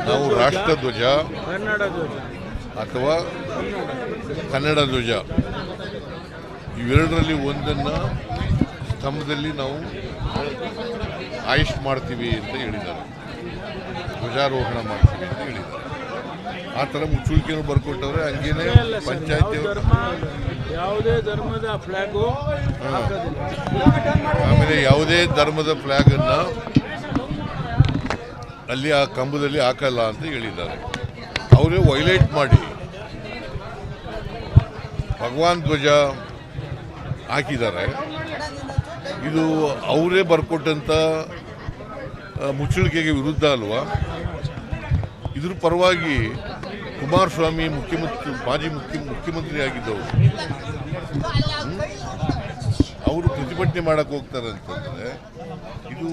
ನಾವು ರಾಷ್ಟ್ರಧ್ವಜ ಅಥವಾ ಕನ್ನಡ ಧ್ವಜ ಇವೆರಡರಲ್ಲಿ ಒಂದನ್ನು ಸ್ತಂಭದಲ್ಲಿ ನಾವು ಆಯಿಷ್ ಮಾಡ್ತೀವಿ ಅಂತ ಹೇಳಿದ್ದಾರೆ, ಧ್ವಜಾರೋಹಣ ಮಾಡ್ತೀವಿ ಅಂತ ಹೇಳಿದ್ದಾರೆ. ಆ ಥರ ಮುಚ್ಚುಳಿಕೆಯನ್ನು ಬರ್ಕೊಟ್ಟವ್ರೆ. ಹಂಗೇನೆ ಪಂಚಾಯತಿ ಯಾವುದೇ ಧರ್ಮದ ಫ್ಲಾಗು ಆಮೇಲೆ ಯಾವುದೇ ಧರ್ಮದ ಫ್ಲಾಗನ್ನು ಅಲ್ಲಿ ಆ ಕಂಬದಲ್ಲಿ ಹಾಕಲ್ಲ ಅಂತ ಹೇಳಿದ್ದಾರೆ. ಅವರೇ ವೈಲೇಟ್ ಮಾಡಿ ಭಗವಾನ್ ಧ್ವಜ ಹಾಕಿದ್ದಾರೆ. ಇದು ಅವರೇ ಬರ್ಕೊಟ್ಟಂಥ ಮುಚ್ಚಳಿಕೆಗೆ ವಿರುದ್ಧ ಅಲ್ವಾ? ಇದ್ರ ಪರವಾಗಿ ಕುಮಾರಸ್ವಾಮಿ ಮಾಜಿ ಮುಖ್ಯಮಂತ್ರಿ ಆಗಿದ್ದವರು ಅವರು ಪ್ರತಿಭಟನೆ ಮಾಡಕ್ಕೆ ಹೋಗ್ತಾರೆ ಅಂತಂದರೆ ಇದು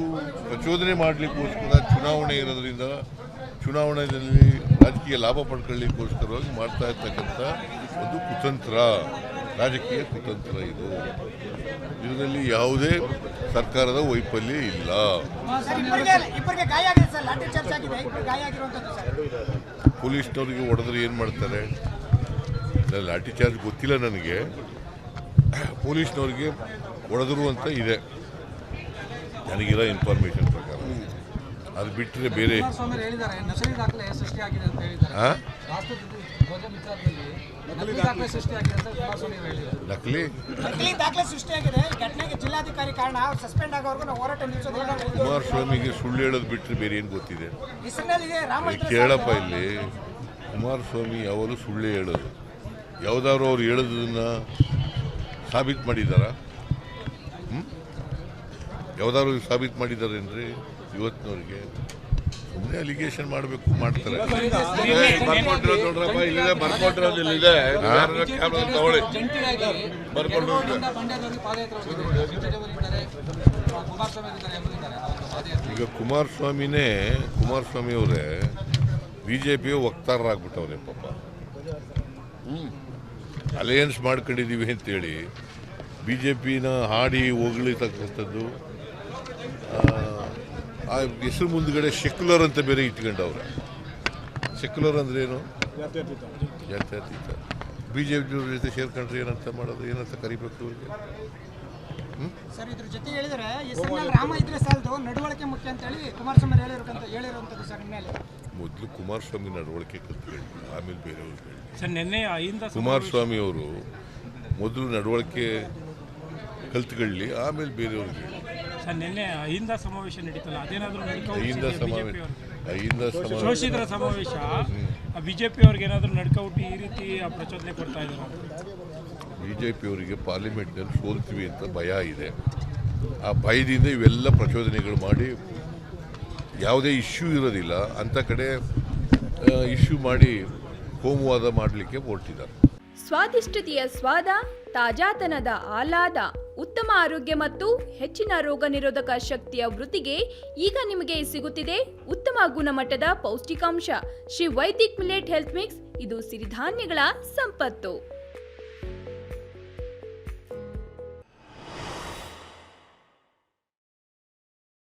ಪ್ರಚೋದನೆ ಮಾಡಲಿಕ್ಕೋಸ್ಕರ ಚುನಾವಣೆ ಇರೋದ್ರಿಂದ ಚುನಾವಣೆಯಲ್ಲಿ ರಾಜಕೀಯ ಲಾಭ ಪಡ್ಕೊಳ್ಳಿಕ್ಕೋಸ್ಕರವಾಗಿ ಮಾಡ್ತಾ ಇರ್ತಕ್ಕಂಥ ಒಂದು ಕುತಂತ್ರ, ರಾಜಕೀಯ ಕುತಂತ್ರ. ಇದರಲ್ಲಿ ಯಾವುದೇ ಸರ್ಕಾರದ ವೈಫಲ್ಯ ಇಲ್ಲ. ಪೊಲೀಸ್ನವ್ರಿಗೆ ಹೊಡೆದ್ರೆ ಏನು ಮಾಡ್ತಾರೆ? ಲಾಠಿ ಚಾರ್ಜ್ ಗೊತ್ತಿಲ್ಲ ನನಗೆ. ಪೊಲೀಸ್ನವ್ರಿಗೆ ಹೊಡೆದ್ರು ಅಂತ ಇದೆ ನನಗಿರೋ ಇನ್ಫಾರ್ಮೇಶನ್ ಪ್ರಕಾರ. ಅದು ಬಿಟ್ಟರೆ ಬೇರೆ ನಕಲಿ ಕುಮಾರಸ್ವಾಮಿಗೆ ಸುಳ್ಳು ಹೇಳೋದು ಬಿಟ್ಟರೆ ಬೇರೆ ಏನು ಗೊತ್ತಿದೆ? ಕೇಳಪ್ಪ, ಇಲ್ಲಿ ಕುಮಾರಸ್ವಾಮಿ ಯಾವಾಗಲೂ ಸುಳ್ಳೇ ಹೇಳೋದು. ಯಾವುದಾದ್ರು ಅವ್ರು ಹೇಳೋದನ್ನ ಸಾಬೀತು ಮಾಡಿದಾರ? ಯಾವುದಾದ್ರು ಸಾಬೀತು ಮಾಡಿದ್ದಾರೆ ಅಂದರೆ ಇವತ್ತಿನವ್ರಿಗೆ ಸುಮ್ಮನೆ ಅಲಿಗೇಷನ್ ಮಾಡಬೇಕು, ಮಾಡ್ತಾರೆ. ಈಗ ಕುಮಾರಸ್ವಾಮಿ ಅವರೇ ಬಿಜೆಪಿಯ ವಕ್ತಾರರಾಗ್ಬಿಟ್ಟವ್ರೆ ಪಾಪ. ಅಲಯನ್ಸ್ ಮಾಡ್ಕೊಂಡಿದ್ದೀವಿ ಅಂತೇಳಿ ಬಿಜೆಪಿನ ಹಾಡಿ ಹೊಗಳಿತಕ್ಕಂಥದ್ದು. ಆ ಹೆಸರು ಮುಂದ್ಗಡೆ ಸೆಕ್ಯುಲರ್ ಅಂತ ಬೇರೆ ಇಟ್ಕೊಂಡವ್ರೆ. ಸೆಕ್ಯುಲರ್ ಅಂದ್ರೆ ಏನು? ಜಾತ್ಯತೀತ. ಬಿಜೆಪಿ ಜೊತೆ ಸೇರ್ಕೊಂಡ್ರೆ ಏನಂತ ಮಾಡೋದು, ಏನಂತ ಕರಿಬೇಕು ಇವ್ರಿಗೆ? ಸರ್, ಇದ್ರ ಜೊತೆ ಹೇಳಿದರೆ ರಾಮ ಇದ್ರೆ ಸಾಲದು, ನಡವಳಿಕೆ ಮುಖ್ಯ ಅಂತ ಹೇಳಿ ಕುಮಾರಸ್ವಾಮಿ ಹೇಳಿರುವಂಥದ್ದು ಸರ್. ಮೇಲೆ ಮೊದಲು ಕುಮಾರಸ್ವಾಮಿ ನಡವಳಿಕೆ ಕಲ್ತ್ಕೊಳ್ಳಿ, ಆಮೇಲೆ ಬೇರೆಯವ್ರಿಗೆ ಹೇಳಿ. ಸರ್, ನಿನ್ನೆ ಕುಮಾರಸ್ವಾಮಿ ಅವರು ಮೊದಲು ನಡವಳಿಕೆ ಕಲ್ತ್ಕೊಳ್ಳಿ, ಆಮೇಲೆ ಬೇರೆಯವ್ರಿಗೆ ಹೇಳಿ. ಸರ್, ನಿನ್ನೆ ಅಹಿಂದ ಸಮಾವೇಶ ನಡೀತಲ್ಲ, ಅದೇನಾದರೂ ಅಹಿಂದ ಶೋಷಿತರ ಸಮಾವೇಶ ಬಿಜೆಪಿ ಅವ್ರಿಗೆ ಏನಾದರೂ ನಡ್ಕೌಟಿ ಈ ರೀತಿ ಪ್ರಚೋದನೆ ಕೊಡ್ತಾ ಇದ್ದಾರೆ? ಬಿಜೆಪಿ ಅವರಿಗೆ ಪಾರ್ಲಿಮೆಂಟ್ನಲ್ಲಿ ಸೋಲ್ತೀವಿ ಅಂತ ಭಯ ಇದೆ. ಆ ಭಯದಿಂದ ಇವೆಲ್ಲ ಪ್ರಚೋದನೆಗಳು ಮಾಡಿ ಯಾವುದೇ ಇಶ್ಯೂ ಇರೋದಿಲ್ಲ ಅಂಥ ಕಡೆ ಇಶ್ಯೂ ಮಾಡಿ ಕೋಮುವಾದ ಮಾಡಲಿಕ್ಕೆ ಹೊರಟಿದ್ದಾರೆ. ಸ್ವಾದಿಷ್ಟತೆಯ ಸ್ವಾದ, ತಾಜಾತನದ ಆಹ್ಲಾದ, ಉತ್ತಮ ಆರೋಗ್ಯ ಮತ್ತು ಹೆಚ್ಚಿನ ರೋಗ ನಿರೋಧಕ ಶಕ್ತಿಯ ವೃದ್ಧಿಗೆ ಈಗ ನಿಮಗೆ ಸಿಗುತ್ತಿದೆ ಉತ್ತಮ ಗುಣಮಟ್ಟದ ಪೌಷ್ಟಿಕಾಂಶ. Shri Vaidik millet health mix. ಇದು ಸಿರಿಧಾನ್ಯಗಳ ಸಂಪತ್ತು.